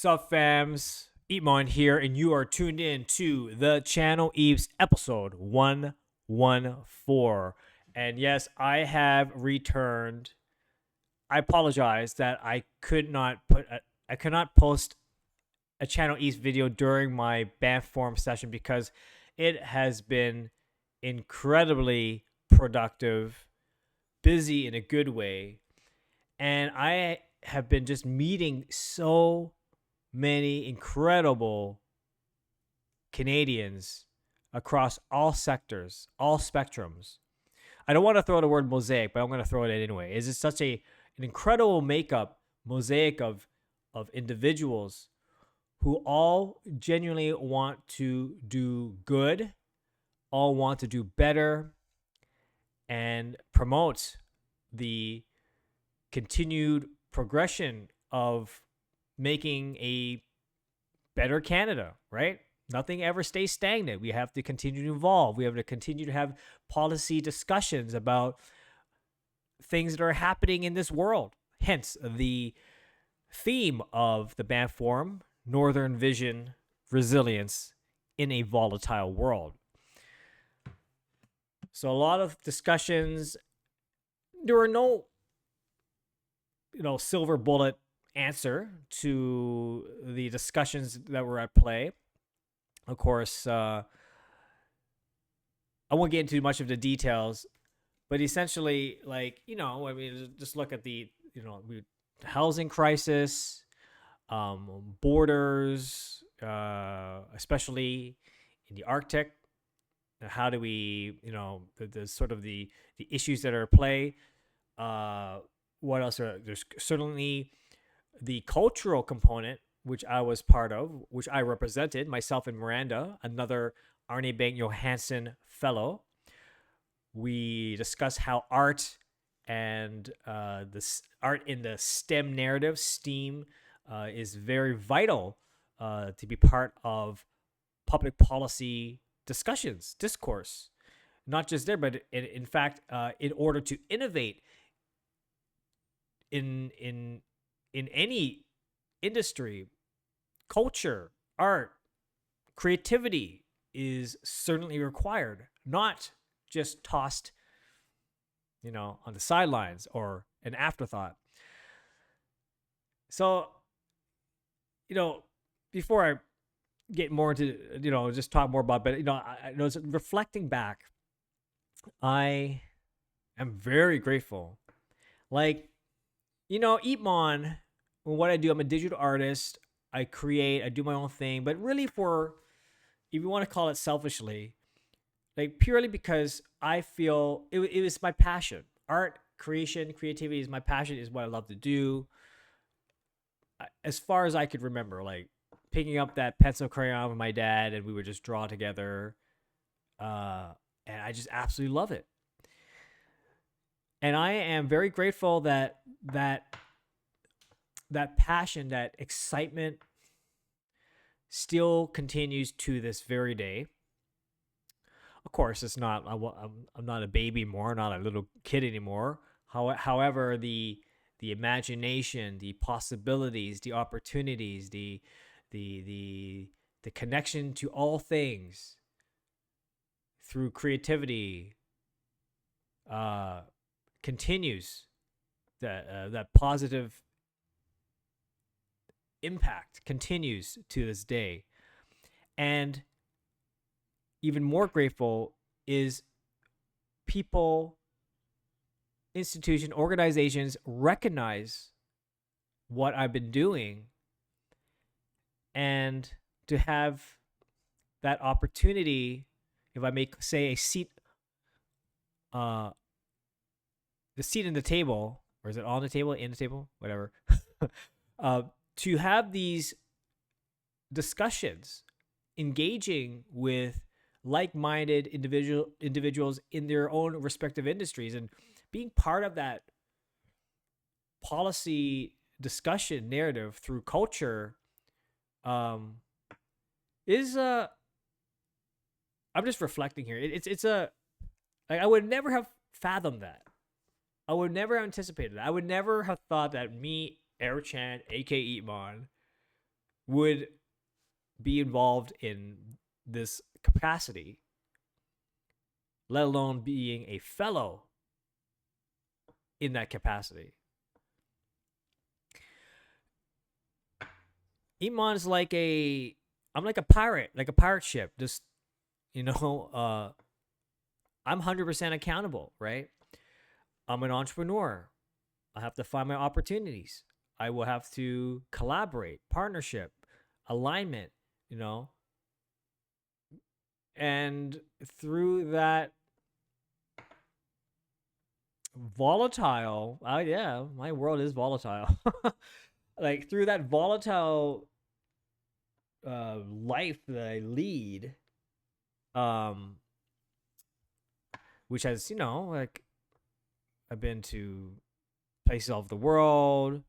Sup fams, EEPMON here, and you are tuned in to the channel Eves episode 114. And yes, I have returned. I apologize that I could not post a channel Eves video during my Banff forum session because it has been incredibly productive, busy in a good way, and I have been just meeting so many incredible Canadians across all sectors, all spectrums. I don't want to throw the word mosaic, but I'm going to throw it in anyway. It's just such an incredible mosaic of individuals who all genuinely want to do good, all want to do better, and promote the continued progression of making a better Canada, right? Nothing ever stays stagnant. We have to continue to evolve. We have to continue to have policy discussions about things that are happening in this world. Hence, the theme of the Banff Forum, Northern Vision Resilience in a Volatile World. So a lot of discussions. There were no, silver bullet answer to the discussions that were at play. Of course, I won't get into much of the details, but essentially, just look at the, housing crisis, borders, especially in the Arctic. How do we, the sort of the issues that are at play. What else? There's certainly the cultural component, which I was part of, which I represented, myself and Miranda, another Arne Bank Johansson fellow. We discussed how art and this art in the STEM narrative, STEAM, is very vital to be part of public policy discussions, discourse. Not just there, but in fact, in order to innovate in any industry, culture, art, creativity is certainly required, not just tossed, on the sidelines or an afterthought. So, before I get more into, just talk more about, but, I reflecting back, I am very grateful. EEPMON, what I do, I'm a digital artist. I create, I do my own thing, but really if you want to call it selfishly, purely because I feel it was my passion. Art, creation, creativity is my passion, is what I love to do. As far as I could remember, picking up that pencil crayon with my dad and we would just draw together. And I just absolutely love it. And I am very grateful that passion, that excitement still continues to this very day. Of course, it's not. I'm not a baby anymore, not a little kid anymore. However, the imagination, the possibilities, the opportunities, the connection to all things through creativity continues. That positive impact continues to this day. And even more grateful is people, institutions, organizations recognize what I've been doing, and to have that opportunity, if I may say, the seat in the table, or is it on the table, in the table, whatever, to have these discussions, engaging with like-minded individuals in their own respective industries, and being part of that policy discussion narrative through culture is I'm just reflecting here. It's I would never have fathomed that. I would never have anticipated that. I would never have thought that me, Eric Chan, aka EEPMON, would be involved in this capacity, let alone being a fellow in that capacity. EEPMON is I'm like a pirate ship. Just, I'm 100% accountable, right? I'm an entrepreneur. I have to find my opportunities. I will have to collaborate, partnership, alignment, and through that volatile, yeah, my world is volatile. Like through that volatile life that I lead, which has, like I've been to places all over the world,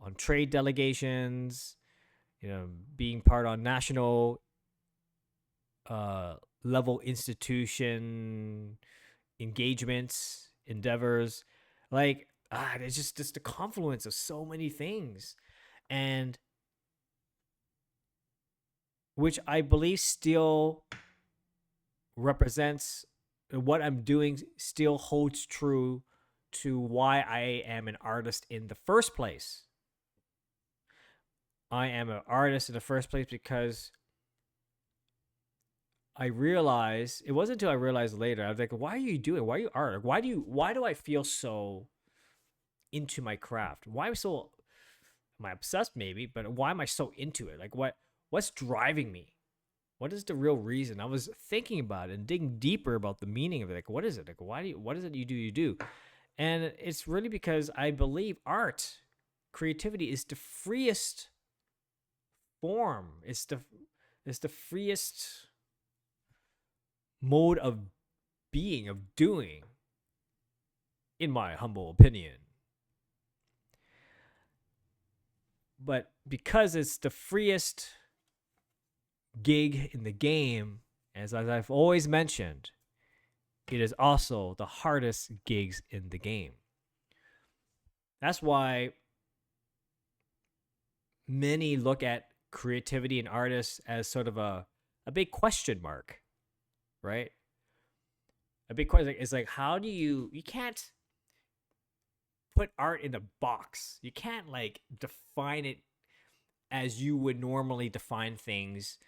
on trade delegations, being part on national level institution engagements, endeavors. Like, it's just the confluence of so many things. And which I believe still represents what I'm doing, still holds true to why I am an artist in the first place. I am an artist in the first place because I realized, it wasn't until I realized later, I was like, why are you doing? Why are you art? Why do I feel so into my craft? Why am I obsessed maybe, but why am I so into it? Like what's driving me? What is the real reason? I was thinking about it and digging deeper about the meaning of it. Like, what is it? Like, what is it you do? And it's really because I believe art, creativity is the freest form. It's the freest mode of being, of doing, in my humble opinion. But because it's the freest gig in the game, as I've always mentioned, it is also the hardest gigs in the game. That's why many look at creativity and artists as sort of a big question mark, right? A big question is like, how do you can't put art in a box. You can't like define it as you would normally define things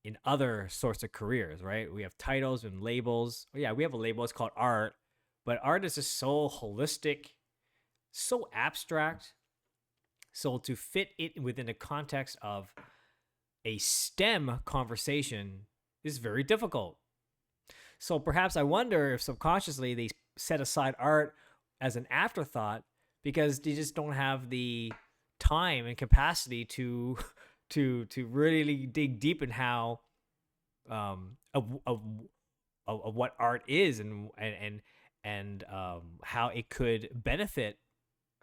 in other sorts of careers, right? We have titles and labels. Yeah, we have a label. It's called art, but art is just so holistic, so abstract. So to fit it within the context of a STEM conversation is very difficult. So perhaps I wonder if subconsciously they set aside art as an afterthought because they just don't have the time and capacity to really dig deep in how of what art is and how it could benefit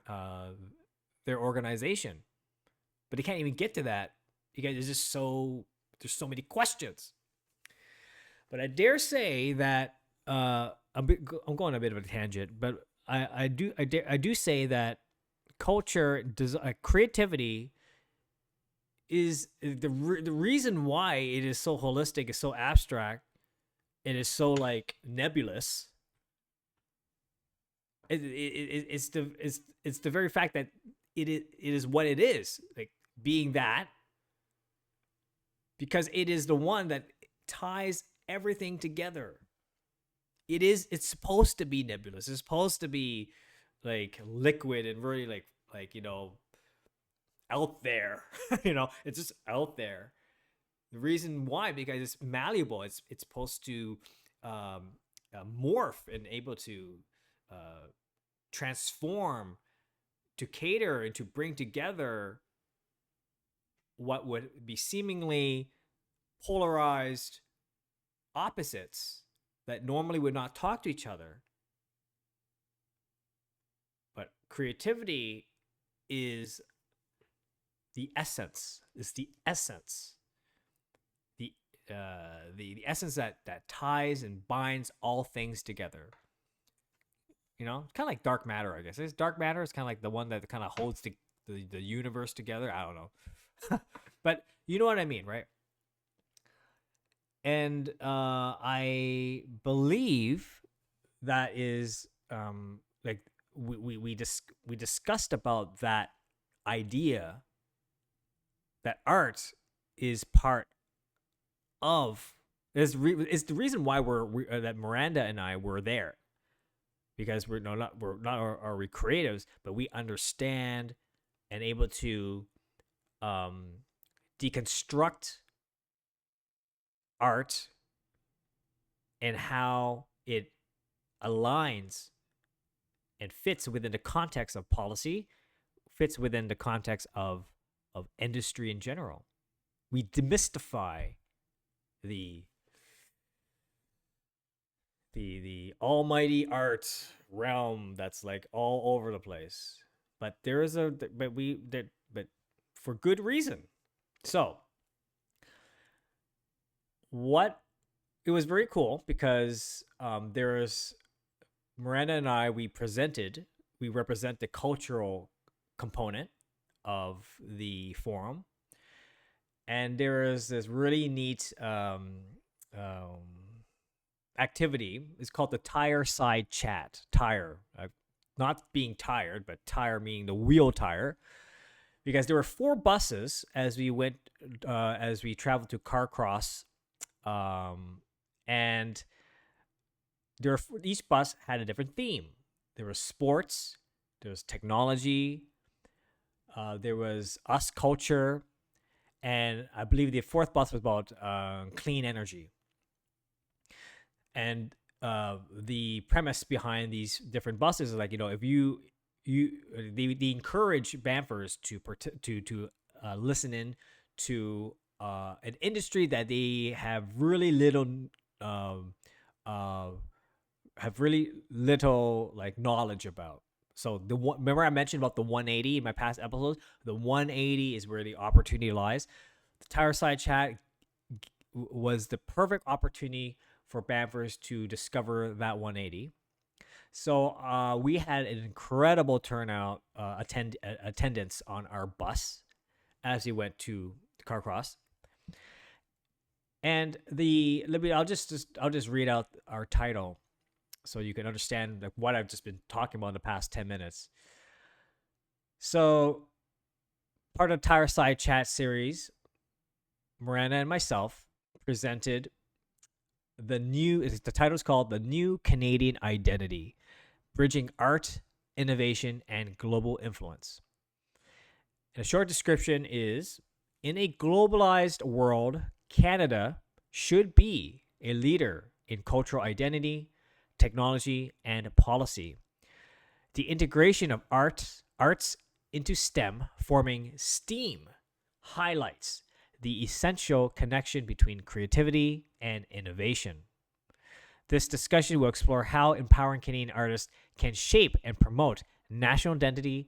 their organization. But they can't even get to that because there's so many questions. But I dare say that I'm going on a bit of a tangent, but I do say that culture, creativity is the reason why it is so holistic, is so abstract, it is so like nebulous. It's the very fact that it is what it is, like being that, because it is the one that ties everything together. It's supposed to be nebulous. It's supposed to be like liquid and really like out there. It's just out there. The reason why, because it's malleable. It's supposed to morph and able to transform, to cater and to bring together what would be seemingly polarized opposites that normally would not talk to each other. But creativity is the essence. It's the essence. The essence that ties and binds all things together. Kind of like dark matter, I guess. Dark matter is kind of like the one that kind of holds the universe together. I don't know. But you know what I mean, right? And I believe that is like we discussed about that idea that art is part of is the reason why that Miranda and I were there, because we're not are we creatives, but we understand and able to um, deconstruct art and how it aligns and fits within the context of policy, fits within the context of industry in general. We demystify the the almighty art realm that's like all over the place. But there is a but for good reason. So what it was very cool because there's Miranda and I, we represent the cultural component of the forum. And there is this really neat um, activity. It's called the tire side chat. Tire, not being tired, but tire meaning the wheel tire. Because there were 4 buses as we traveled to Carcross, and each bus had a different theme. There was sports, there was technology, there was us culture, and I believe the 4th bus was about clean energy. And the premise behind these different buses is like, if they encourage Banffers to listen in to an industry that they have really little uh, like knowledge about. So remember I mentioned about the 180 in my past episodes. The 180 is where the opportunity lies. The tire side chat was the perfect opportunity for Banffers to discover that 180. So we had an incredible turnout attendance on our bus as we went to Carcross. And I'll just read out our title so you can understand like what I've just been talking about in the past 10 minutes. So part of the Tire Side Chat series, Miranda and myself presented the title is called The New Canadian Identity, Bridging Art, Innovation, and Global Influence. And a short description is, in a globalized world, Canada should be a leader in cultural identity, technology, and policy. The integration of arts into STEM, forming STEAM, highlights the essential connection between creativity and innovation. This discussion will explore how empowering Canadian artists can shape and promote national identity,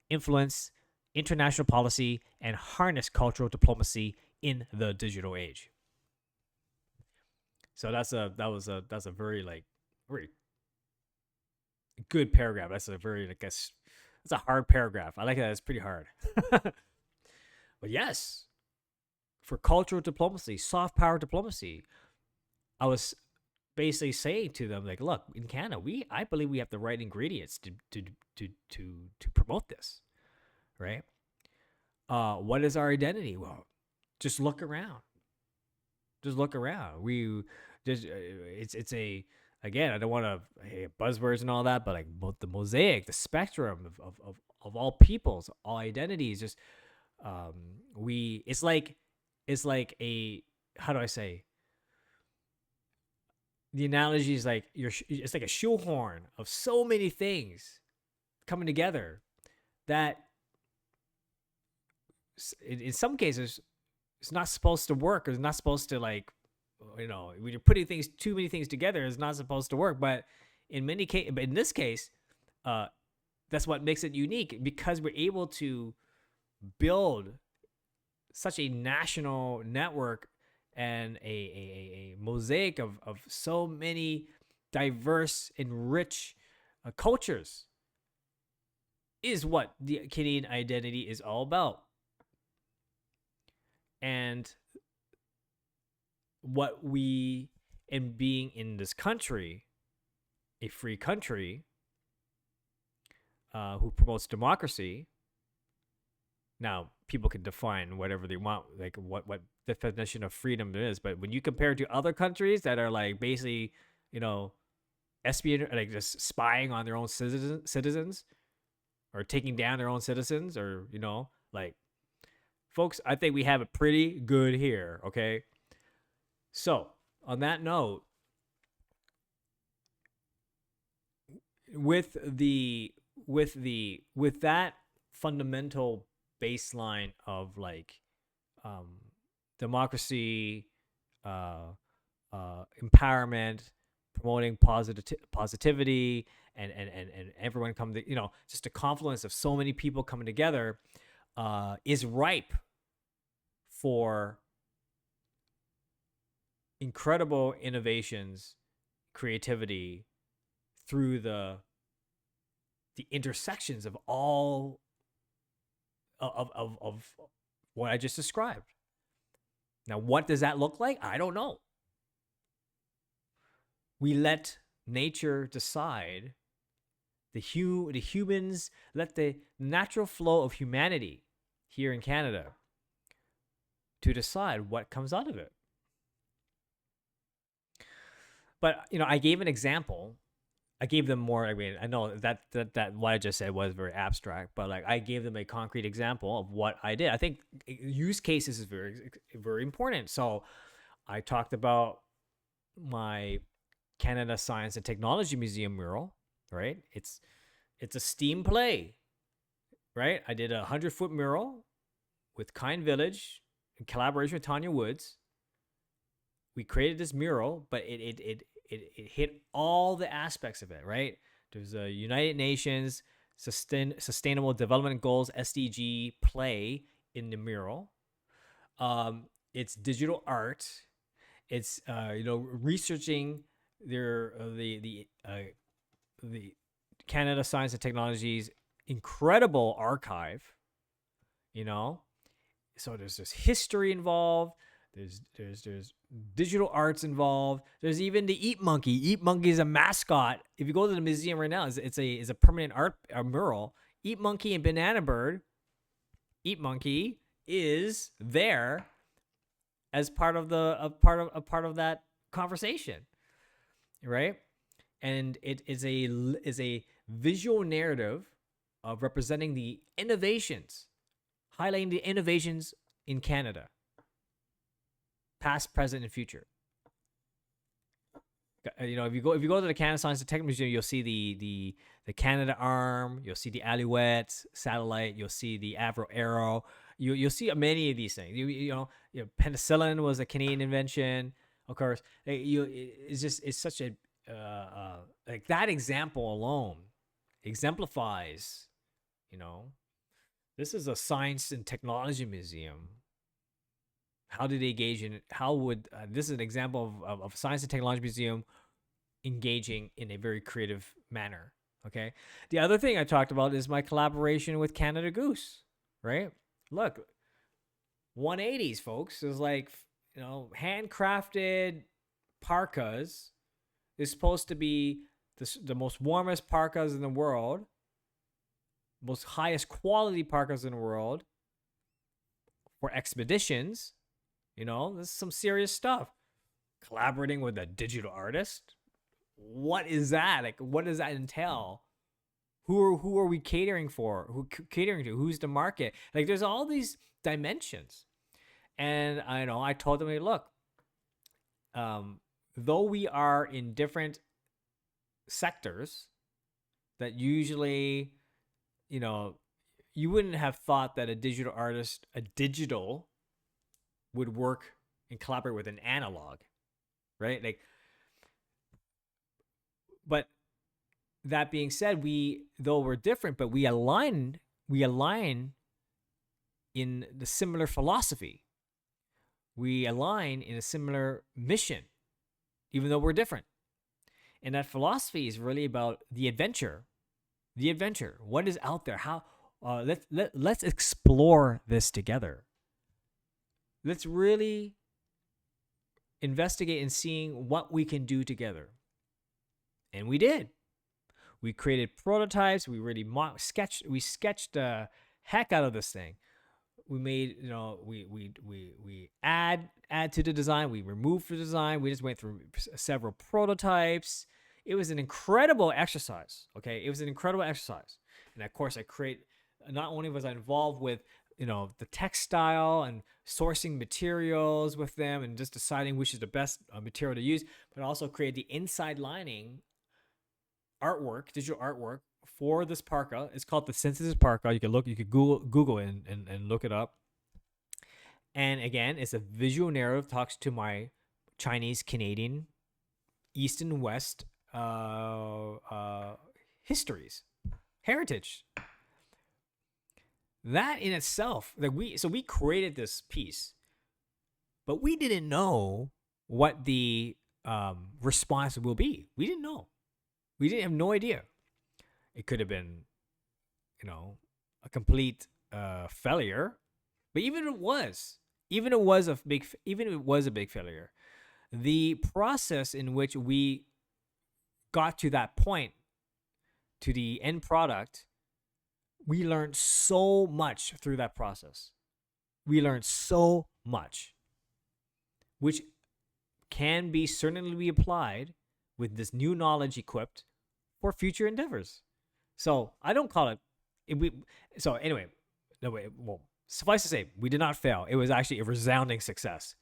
influence international policy, and harness cultural diplomacy in the digital age. So that's a very very good paragraph. That's a very it's a hard paragraph. I like that. It's pretty hard. But yes, for cultural diplomacy, soft power diplomacy, I was basically saying to them like, look, in Canada, I believe we have the right ingredients to promote this, right? What is our identity? Well, just look around. Just look around. It's a, again, I don't want to buzzwords and all that, but like both the mosaic, the spectrum of all peoples, all identities, just it's like a, how do I say, the analogy is like it's like a shoehorn of so many things coming together that in some cases it's not supposed to work, or it's not supposed to, like, when you're putting too many things together, it's not supposed to work. But in this case, that's what makes it unique, because we're able to build such a national network and a mosaic of so many diverse and rich cultures. is what the Canadian identity is all about. And what we, in being in this country, a free country who promotes democracy. Now, people can define whatever they want, like what definition of freedom it is. But when you compare it to other countries that are like basically, espionage, like just spying on their own citizens or taking down their own citizens, or like, folks, I think we have it pretty good here. Okay, so on that note, with that fundamental baseline of like democracy, empowerment, promoting positivity, and everyone come to, just a confluence of so many people coming together is ripe for incredible innovations, creativity through the intersections of all of what I just described. Now, what does that look like? I don't know. We let nature decide. The humans let the natural flow of humanity here in Canada to decide what comes out of it. But I gave an example. I gave them more. I mean, I know that what I just said was very abstract, but like I gave them a concrete example of what I did. I think use cases is very, very important. So I talked about my Canada Science and Technology Museum mural, right? It's a STEAM play, right? I did a 100-foot mural with Kind Village in collaboration with Tanya Woods. We created this mural, but it hit all the aspects of it, right? There's a United Nations Sustainable Development Goals SDG play in the mural. It's digital art. It's researching the Canada Science and Technology's incredible archive. So there's this history involved. There's digital arts involved. There's even the Eat Monkey. Eat Monkey is a mascot. If you go to the museum right now, it's a permanent art mural. Eat Monkey and Banana Bird. Eat Monkey is there as part of that conversation, right? And it is a visual narrative of representing the innovations, highlighting the innovations in Canada. Past, present, and future. If you go to the Canada Science and Technology Museum, you'll see the Canada Arm, you'll see the Alouette satellite, you'll see the Avro Arrow, you'll see many of these things. Penicillin was a Canadian invention, of course. It's such a like that example alone exemplifies. This is a science and technology museum. How do they engage in it? How would this is an example of a science and technology museum engaging in a very creative manner. Okay. The other thing I talked about is my collaboration with Canada Goose, right? Look, 180s, folks. It's like, handcrafted parkas is supposed to be the most warmest parkas in the world, most highest quality parkas in the world for expeditions. This is some serious stuff. Collaborating with a digital artist. What is that? Like, what does that entail? Who are we catering for? Who catering to? Who's the market? Like, there's all these dimensions. And I told them, hey, look, though we are in different sectors that usually, you wouldn't have thought that a digital artist, would work and collaborate with an analog, right? Like, but that being said, though we're different, but we align in the similar philosophy. We align in a similar mission, even though we're different. And that philosophy is really about the adventure, the adventure. What is out there? How let's explore this together. Let's really investigate and seeing what we can do together. And we did. We created prototypes. We really sketched the heck out of this thing. We made, we add to the design. We removed the design. We just went through several prototypes. It was an incredible exercise. Okay, it was an incredible exercise. And of course, not only was I involved with the textile and sourcing materials with them and just deciding which is the best material to use, but also create the inside lining artwork, digital artwork for this parka. It's called the Synthesis Parka. You could Google it and look it up. And again, it's a visual narrative, talks to my Chinese, Canadian, East and West histories, heritage. That in itself, we created this piece, but we didn't know what the response will be. We didn't know. We didn't have no idea. It could have been, a complete failure. But even if it was a big failure, the process in which we got to that point, to the end product, we learned so much through that process. We learned so much, which can be certainly be applied with this new knowledge equipped for future endeavors. So I don't call it. Suffice to say, we did not fail. It was actually a resounding success.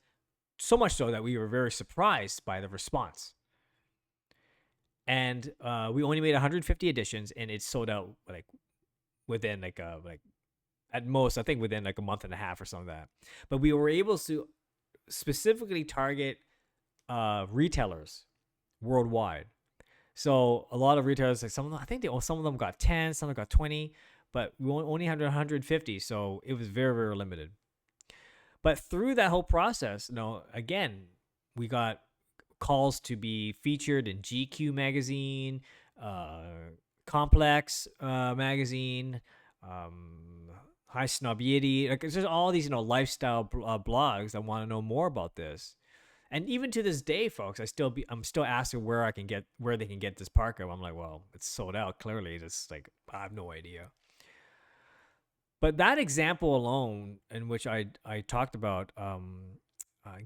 So much so that we were very surprised by the response. And we only made 150 editions, and it sold out within at most, I think within a month and a half or something like that. But we were able to specifically target retailers worldwide. So a lot of retailers, some of them got 10, some of them got 20, but we only had 150, so it was very, very limited. But through that whole process, again, we got calls to be featured in GQ magazine, Complex magazine, High Snobiety. There's all these lifestyle blogs that want to know more about this. And even to this day, folks, I'm still asking where they can get this parka. I'm like, well, it's sold out. Clearly, it's I have no idea. But that example alone, in which I talked about,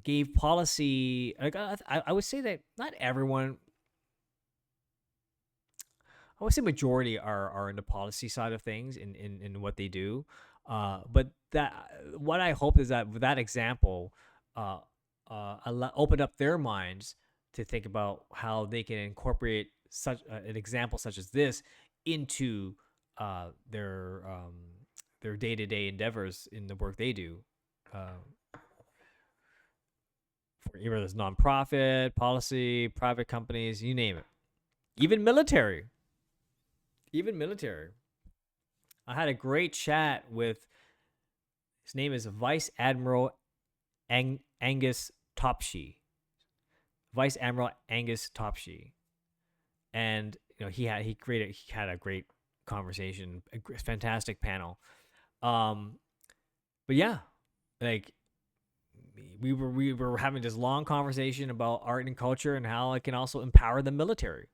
gave policy. I would say that not everyone. I would say majority are in the policy side of things in what they do. But what I hope is that with that example, open up their minds to think about how they can incorporate such an example such as this into their day-to-day endeavors in the work they do. For either this nonprofit, policy, private companies, you name it, even military. I had a great chat with. His name is Vice Admiral Angus Topshee. Vice Admiral Angus Topshee, and he had a great conversation, a fantastic panel. But yeah, we were having this long conversation about art and culture and how it can also empower the military.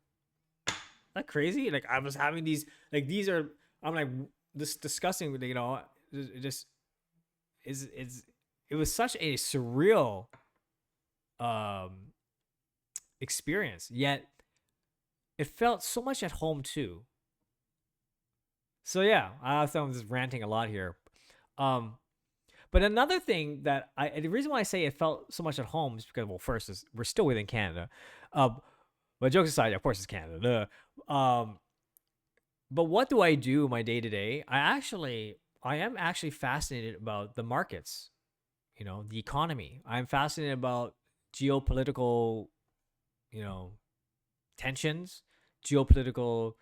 Isn't that crazy? I was having these I'm just discussing, it just it was such a surreal experience, yet it felt so much at home too. So yeah, I'm just ranting a lot here. But another thing the reason why I say it felt so much at home is because, well, first is we're still within Canada. But jokes aside, of course it's Canada. But what do I do in my day to day? I am actually fascinated about the markets, the economy. I'm fascinated about geopolitical, tensions, geopolitical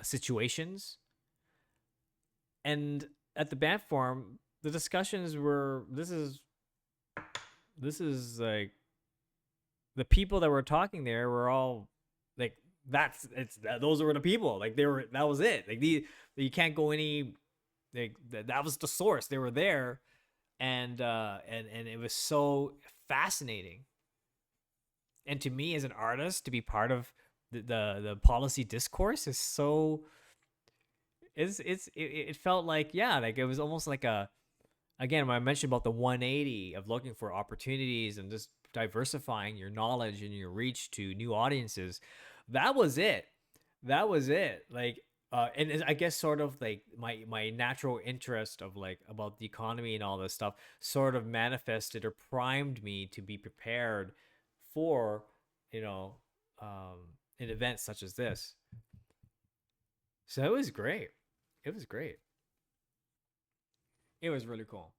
situations. And at the Banff Forum, the discussions were, this is the people that were talking there were all those were the people. Like, they were, that was it. Like, you can't go any, like, that was the source. They were there, and it was so fascinating. And to me, as an artist, to be part of the policy discourse is so, it felt like, yeah, like it was almost like a, again, when I mentioned about the 180 of looking for opportunities and just diversifying your knowledge and your reach to new audiences, that was it. That was it. Like, and I guess sort of like my natural interest of like about the economy and all this stuff sort of manifested or primed me to be prepared for, you know, um, an event such as this. So it was great. It was great. It was really cool.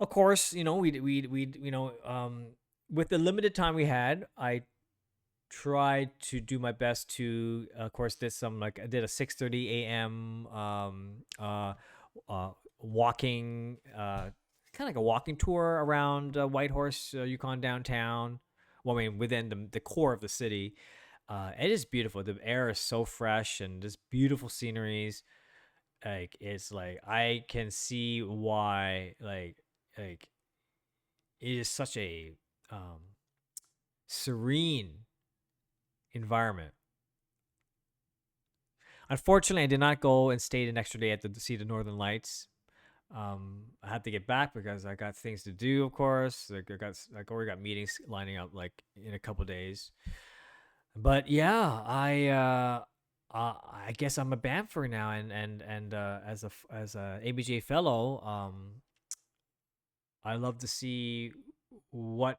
Of course, with the limited time we had, I tried to do my best to, of course, did some, like, I did a 6:30 a.m. Walking, kind of like a walking tour around Whitehorse, Yukon downtown. Well, I mean, within the core of the city. It is beautiful. The air is so fresh and just beautiful sceneries. Like, it's like I can see why, like it is such a um, serene environment. Unfortunately, I did not go and stay an extra day to see the Northern Lights. I had to get back because I got things to do. Of course, like I already got meetings lining up like in a couple days. But yeah, I guess I'm a Banffer now, and as a ABJ fellow, I love to see what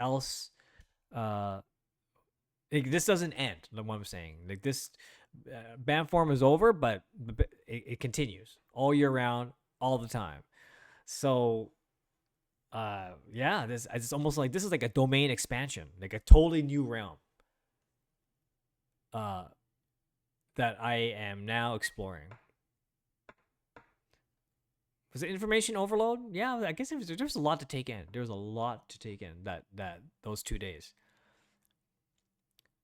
else. Uh, like, this doesn't end. Like what I'm saying, like this, band form is over, but it continues all year round, all the time. So, yeah, this it's almost like this is like a domain expansion, like a totally new realm. Uh, that I am now exploring. Was it information overload? Yeah, I guess there's a lot to take in. There's a lot to take in that those 2 days.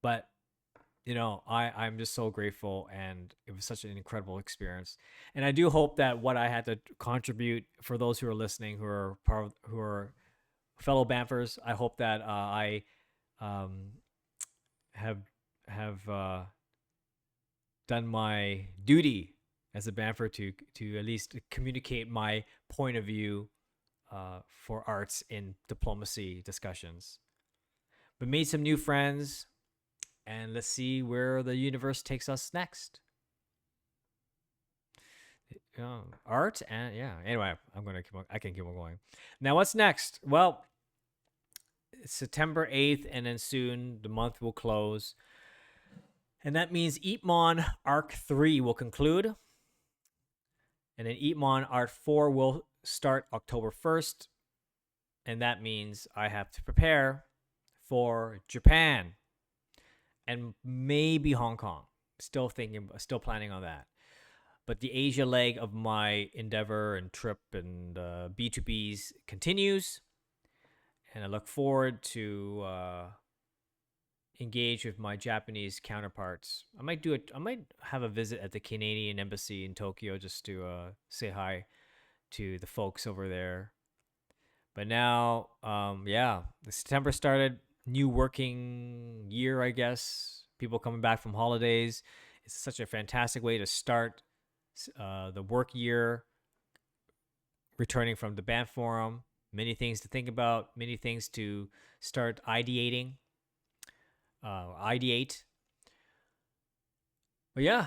But I'm just so grateful, and it was such an incredible experience. And I do hope that what I had to contribute for those who are listening, who are fellow Banffers, I hope that I um, have have done my duty as a Banffer to at least communicate my point of view for arts in diplomacy discussions. But made some new friends, and let's see where the universe takes us next. Art and yeah. Anyway, I can keep on going. Now, what's next? Well, it's September 8th, and then soon the month will close, and that means EEPMON Arc 3 will conclude, and then EEPMON Arc 4 will start October 1st, and that means I have to prepare for Japan and maybe Hong Kong. Still planning on that. But the Asia leg of my endeavor and trip and B2Bs continues, and I look forward to engage with my Japanese counterparts. I might do it. I might have a visit at the Canadian Embassy in Tokyo just to say hi to the folks over there. But now, yeah, the September started, new working year, I guess. People coming back from holidays. It's such a fantastic way to start the work year, returning from the Banff Forum. Many things to think about, many things to start ideate. But yeah,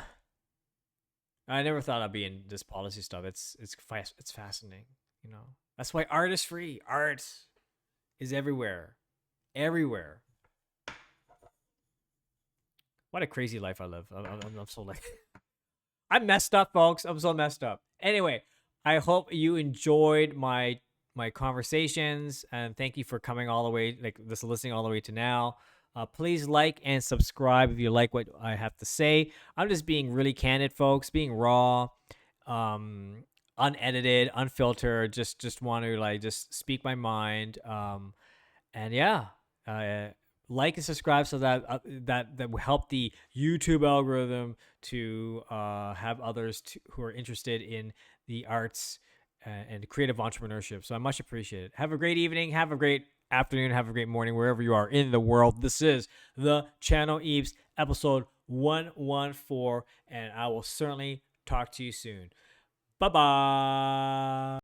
I never thought I'd be in this policy stuff. It's fascinating, you know. That's why art is free. Art is everywhere, everywhere. What a crazy life I live. I'm so like, I'm messed up, folks. I'm so messed up. Anyway, I hope you enjoyed my conversations, and thank you for coming all the way, like this, listening all the way to now. Please like and subscribe if you like what I have to say. I'm just being really candid, folks, being raw, unedited, unfiltered. Just want to like just speak my mind. And yeah, uh, like and subscribe so that that will help the YouTube algorithm to have others who are interested in the arts and creative entrepreneurship. So I much appreciate it. Have a great evening. Have a great afternoon. Have a great morning wherever you are in the world. This is the Channel Eps, episode 114, and I will certainly talk to you soon. Bye-bye.